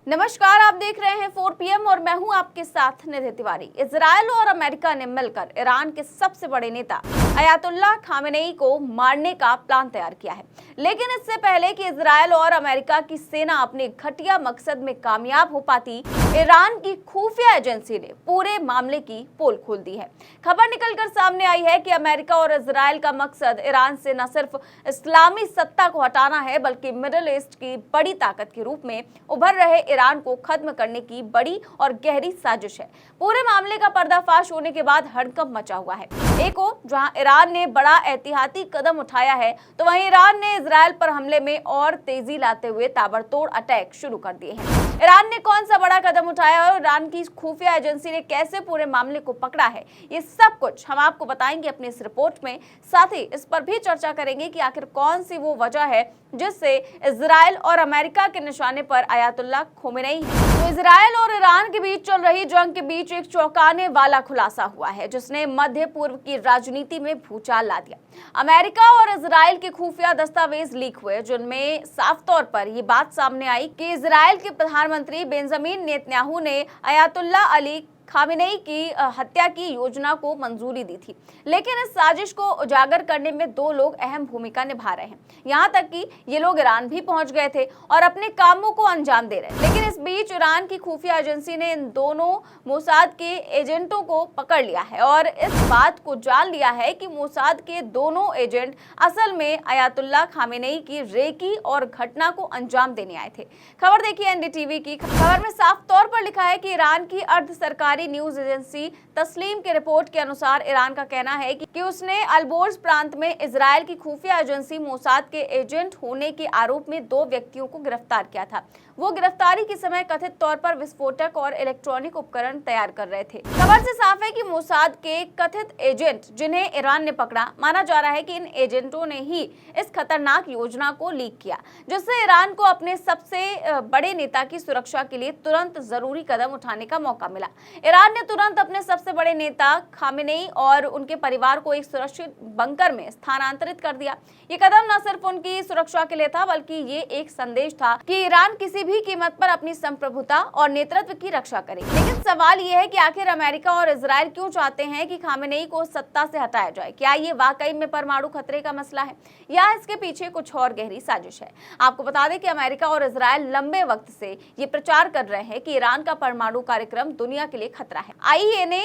नमस्कार, आप देख रहे हैं 4 PM और मैं हूं आपके साथ निधि तिवारी। इजराइल और अमेरिका ने मिलकर ईरान के सबसे बड़े नेता अयातुल्लाह खामेनेई को मारने का प्लान तैयार किया है। लेकिन इससे पहले कि इजराइल और अमेरिका की सेना अपने घटिया मकसद में कामयाब हो पाती, ईरान की खुफिया एजेंसी ने पूरे मामले की पोल खोल दी है। खबर निकलकर सामने आई है कि अमेरिका और इजराइल का मकसद ईरान से न सिर्फ इस्लामी सत्ता को हटाना है, बल्कि मिडिल ईस्ट की बड़ी ताकत के रूप में उभर रहे ईरान को खत्म करने की बड़ी और गहरी साजिश है। पूरे मामले का पर्दाफाश होने के बाद हड़कंप मचा हुआ है। एक ओर जहां ईरान ने बड़ा एहतियाती कदम उठाया है, तो वहीं ईरान ने इजराइल पर हमले में और तेजी लाते हुए ताबड़तोड़ अटैक शुरू कर दिए हैं। ईरान ने कौन सा बड़ा कदम उठाया और ईरान की खुफिया एजेंसी ने कैसे पूरे मामले को पकड़ा है, ये सब कुछ हम आपको बताएंगे अपनी इस रिपोर्ट में। साथ ही इस पर भी चर्चा करेंगे कि आखिर कौन सी वो वजह है जिससे इजराइल और अमेरिका के निशाने पर अयातुल्लाह खामेनेई है। तो इजराइल और ईरान के बीच चल रही जंग के बीच एक चौंकाने वाला खुलासा हुआ है, जिसने मध्य पूर्व की राजनीति में भूचाल ला दिया। अमेरिका और इजराइल के खुफिया दस्तावेज लीक हुए, जिनमें साफ तौर पर ये बात सामने आई कि इजराइल के प्रधानमंत्री बेंजामिन नेतन्याहू ने अयातुल्लाह अली खामेनेई की हत्या की योजना को मंजूरी दी थी। लेकिन इस साजिश को उजागर करने में दो लोग अहम भूमिका निभा रहे हैं। यहाँ तक कि ये लोग ईरान भी पहुंच गए थे और अपने कामों को अंजाम दे रहे हैं। लेकिन इस बीच ईरान की खुफिया एजेंसी ने इन दोनों मोसाद के एजेंटों को पकड़ लिया है और इस बात को जान लिया है कि मोसाद के दोनों एजेंट असल में अयातुल्लाह खामेनेई की रेकी और घटना को अंजाम देने आए थे। खबर देखिए एनडीटीवी की। खबर में साफ तौर पर लिखा है कि ईरान की अर्ध सरकारी न्यूज एजेंसी तस्लीम की रिपोर्ट के अनुसार ईरान का कहना है कि उसने अलबोर्ज प्रांत में इजराइल की खुफिया एजेंसी मोसाद के एजेंट होने के आरोप में 2 व्यक्तियों को गिरफ्तार किया था। वो गिरफ्तारी के समय कथित तौर पर विस्फोटक और इलेक्ट्रॉनिक उपकरण तैयार कर रहे थे। खबर से साफ है कि मोसाद के कथित एजेंट जिन्हें ईरान ने पकड़ा, माना जा रहा है कि इन एजेंटों ने ही इस खतरनाक योजना को लीक किया, जिससे ईरान को अपने सबसे बड़े नेता की सुरक्षा के लिए तुरंत जरूरी कदम उठाने का मौका मिला। ईरान ने तुरंत अपने सबसे बड़े नेता खामेनेई और उनके परिवार को एक सुरक्षित बंकर में स्थानांतरित कर दिया। ये कदम न सिर्फ उनकी सुरक्षा के लिए था, बल्कि ये एक संदेश था कि ईरान किसी भी कीमत पर अपनी संप्रभुता और नेतृत्व की रक्षा करे। लेकिन सवाल ये है कि आखिर अमेरिका और इजराइल क्यों चाहते हैं कि खामेनेई को सत्ता से हटाया जाए? क्या ये वाकई में परमाणु खतरे का मसला है या इसके पीछे कुछ और गहरी साजिश है? आपको बता दें कि अमेरिका और इजराइल लंबे वक्त से ये प्रचार कर रहे हैं कि ईरान का परमाणु कार्यक्रम दुनिया के लिए खतरा है। आईएए ने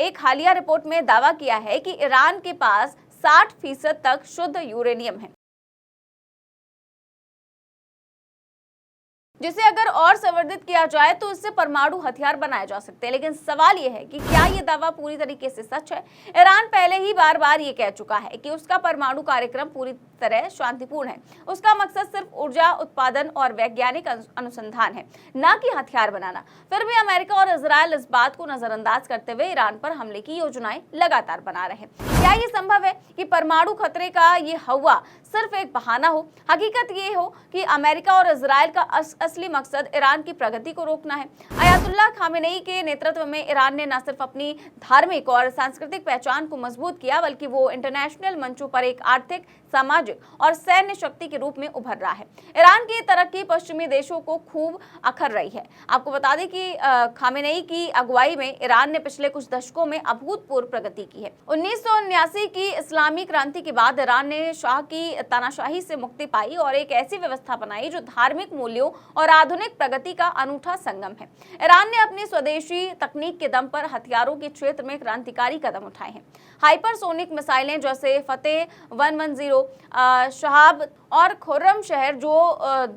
एक हालिया रिपोर्ट में दावा किया है कि ईरान के पास 60% तक शुद्ध यूरेनियम है, जिसे अगर और संवर्धित किया जाए तो इससे परमाणु हथियार बनाए जा सकते हैं। लेकिन सवाल यह है कि क्या ये दावा पूरी तरीके से सच है? ईरान पहले ही बार बार ये कह चुका है कि उसका परमाणु कार्यक्रम पूरी तरह शांतिपूर्ण है। उसका मकसद सिर्फ ऊर्जा उत्पादन और वैज्ञानिक अनुसंधान है, न कि हथियार बनाना। फिर भी अमेरिका और इजराइल इस बात को नजरअंदाज करते हुए ईरान पर हमले की योजनाएं लगातार बना रहे हैं। क्या ये संभव है कि परमाणु खतरे का ये हवा सिर्फ एक बहाना हो? हकीकत ये हो कि अमेरिका और इजराइल का असली मकसद ईरान की प्रगति को रोकना है। अयातुल्लाह खामेनेई के नेतृत्व में ईरान ने न सिर्फ अपनी धार्मिक और सांस्कृतिक पहचान को मजबूत किया, बल्कि वो इंटरनेशनल मंचों पर एक आर्थिक, सामाजिक और सैन्य शक्ति के रूप में उभर रहा है। ईरान की तरक्की पश्चिमी देशों को खूब अखर रही है। आपको बता दें कि खामेनेई की अगुवाई में ईरान ने पिछले कुछ दशकों में अभूतपूर्व प्रगति की है। 1979 की इस्लामी क्रांति के बाद ईरान ने शाह की तानाशाही से मुक्ति पाई और एक ऐसी व्यवस्था बनाई जो धार्मिक मूल्यों और आधुनिक प्रगति का अनूठा संगम है। ईरान ने अपनी स्वदेशी तकनीक के दम पर हथियारों के क्षेत्र में क्रांतिकारी कदम उठाए हैं। हाइपरसोनिक मिसाइलें जैसे फतेह 110, शहाब और खुर्रम शहर जो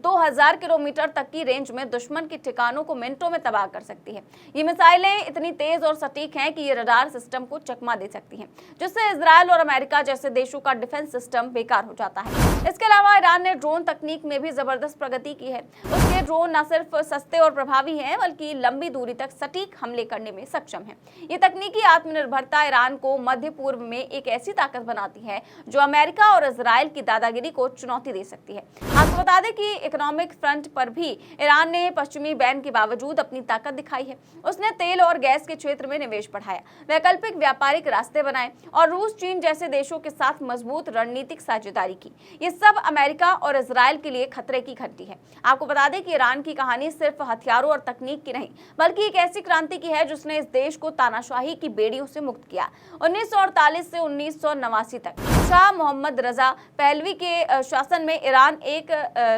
2000 किलोमीटर तक की रेंज में दुश्मन के ठिकानों को मिनटों में तबाह कर सकती है। ये मिसाइलें इतनी तेज और सटीक हैं कि ये रडार सिस्टम को चकमा दे सकती हैं, जिससे इजराइल और अमेरिका जैसे देशों का डिफेंस सिस्टम बेकार हो जाता है। इसके अलावा ईरान ने ड्रोन तकनीक में भी जबरदस्त प्रगति की है। उसके ड्रोन न सिर्फ सस्ते और प्रभावी हैं, बल्कि लंबी दूरी तक सटीक हमले करने में सक्षम है। ये तकनीकी आत्मनिर्भरता ईरान को मध्य पूर्व में एक ऐसी ताकत बनाती है जो अमेरिका और इजराइल की दादागिरी को चुनौती चुनौती दे सकती है। आपको बता दें कि इकोनॉमिक फ्रंट पर भी ईरान ने पश्चिमी बैन के बावजूद अपनी ताकत दिखाई है। उसने तेल और गैस के क्षेत्र में निवेश बढ़ाया, वैकल्पिक व्यापारिक रास्ते बनाए और रूस, चीन जैसे देशों के साथ मजबूत रणनीतिक साझेदारी की। ये सब अमेरिका और इजरायल के लिए खतरे की घंटी है। आपको बता दें कि ईरान की कहानी सिर्फ हथियारों और तकनीक की नहीं, बल्कि एक ऐसी क्रांति की है जिसने इस देश को तानाशाही की बेड़ियों से मुक्त किया। 1948 से 1989 तक शाह मोहम्मद रजा पहलवी के शासन में ईरान एक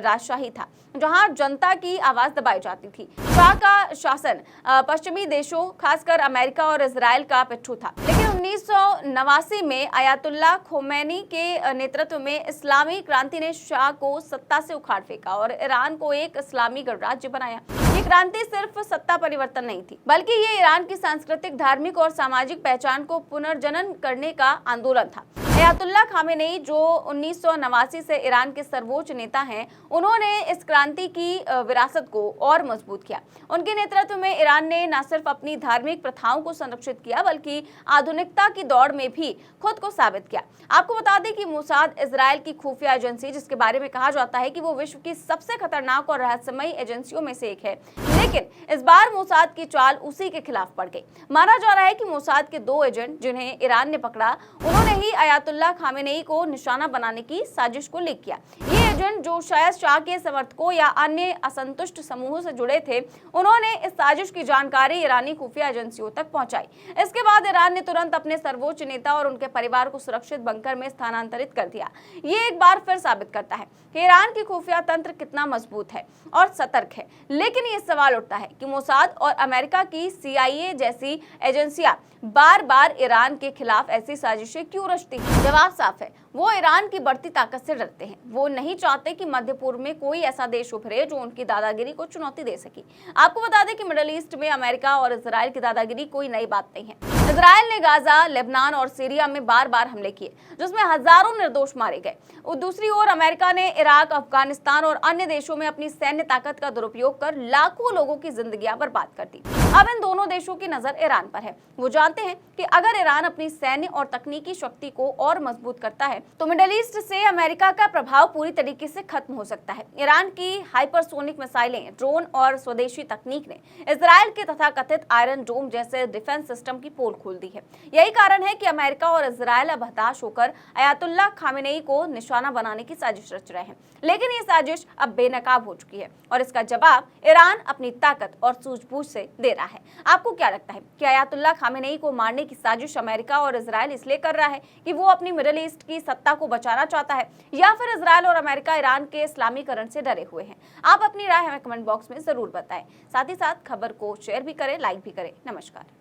राजशाही था, जहां जनता की आवाज दबाई जाती थी। शाह का शासन पश्चिमी देशों, खासकर अमेरिका और इजरायल का पिट्ठू था। लेकिन 1989 में अयातुल्लाह खोमैनी के नेतृत्व में इस्लामी क्रांति ने शाह को सत्ता से उखाड़ फेंका और ईरान को एक इस्लामी गणराज्य बनाया। ये क्रांति सिर्फ सत्ता परिवर्तन नहीं थी, बल्कि ये ईरान की सांस्कृतिक, धार्मिक और सामाजिक पहचान को पुनर्जनन करने का आंदोलन था। अयातुल्लाह खामेनेई, जो 1989 से ईरान के सर्वोच्च नेता हैं, उन्होंने इस क्रांति की विरासत को और मजबूत किया। उनके नेतृत्व में ईरान ने न सिर्फ अपनी धार्मिक प्रथाओं को संरक्षित किया, बल्कि आधुनिकता की दौड़ में भी खुद को साबित किया। आपको बता दें कि मोसाद, इजरायल की खुफिया एजेंसी, जिसके बारे में कहा जाता है कि वो विश्व की सबसे खतरनाक और रहस्यमयी एजेंसियों में से एक है, लेकिन इस बार मोसाद की चाल उसी के खिलाफ पड़ गई। माना जा रहा है कि मोसाद के 2 एजेंट जिन्हें ईरान ने पकड़ा, उन्होंने ही अयातुल्लाह खामेनेई को निशाना बनाने की साजिश को लीक किया। ये एजेंट, जो शायद शाह के समर्थकों या अन्य असंतुष्ट समूहों से जुड़े थे, उन्होंने इस साजिश की जानकारी ईरानी खुफिया एजेंसियों तक पहुंचाई। इसके बाद ईरान ने तुरंत अपने सर्वोच्च नेता और उनके परिवार को सुरक्षित बंकर में स्थानांतरित कर दिया। ये एक बार फिर साबित करता है कि ईरान की खुफिया तंत्र कितना मजबूत है और सतर्क है। लेकिन ये सवाल उठता है कि मोसाद और अमेरिका की CIA जैसी एजेंसियां बार बार ईरान के खिलाफ ऐसी साजिशें क्यों रचती हैं? जवाब साफ है, वो ईरान की बढ़ती ताकत से डरते हैं। वो नहीं चाहते कि मध्य पूर्व में कोई ऐसा देश उभरे जो उनकी दादागिरी को चुनौती दे सके। आपको बता दें कि मिडिल ईस्ट में अमेरिका और इजरायल की दादागिरी कोई नई बात नहीं है। इजरायल ने गाजा, लेबनान और सीरिया में बार बार हमले किए, जिसमें हजारों निर्दोष मारे गए। दूसरी ओर अमेरिका ने इराक, अफगानिस्तान और अन्य देशों में अपनी सैन्य ताकत का दुरुपयोग कर लाखों लोगों की जिंदगियां बर्बाद कर दी। अब इन दोनों देशों की नजर ईरान पर है। वो जानते हैं कि अगर ईरान अपनी सैन्य और तकनीकी शक्ति को और मजबूत करता है तो मिडिल ईस्ट से अमेरिका का प्रभाव पूरी तरीके से खत्म हो सकता है। ईरान की हाइपरसोनिक मिसाइलें, ड्रोन और स्वदेशी तकनीक ने इजरायल के तथाकथित आयरन डोम जैसे डिफेंस सिस्टम की पोल खोल दी है। यही कारण है कि अमेरिका और इजरायल अब हताश होकर अयातुल्लाह खामेनेई को निशाना बनाने की साजिश रच रहे हैं। लेकिन ये साजिश अब बेनकाब हो चुकी है और इसका जवाब ईरान अपनी ताकत और सूझबूझ से दे रहा है। आपको क्या लगता है कि अयातुल्लाह खामेनेई को मारने की साजिश अमेरिका और इजरायल इसलिए कर रहा है कि वो अपनी मिडिल ईस्ट की सत्ता को बचाना चाहता है, या फिर इजरायल और अमेरिका ईरान के इस्लामीकरण से डरे हुए हैं? आप अपनी राय हमें कमेंट बॉक्स में जरूर बताएं। साथ ही साथ खबर को शेयर भी करें, लाइक भी करें। नमस्कार।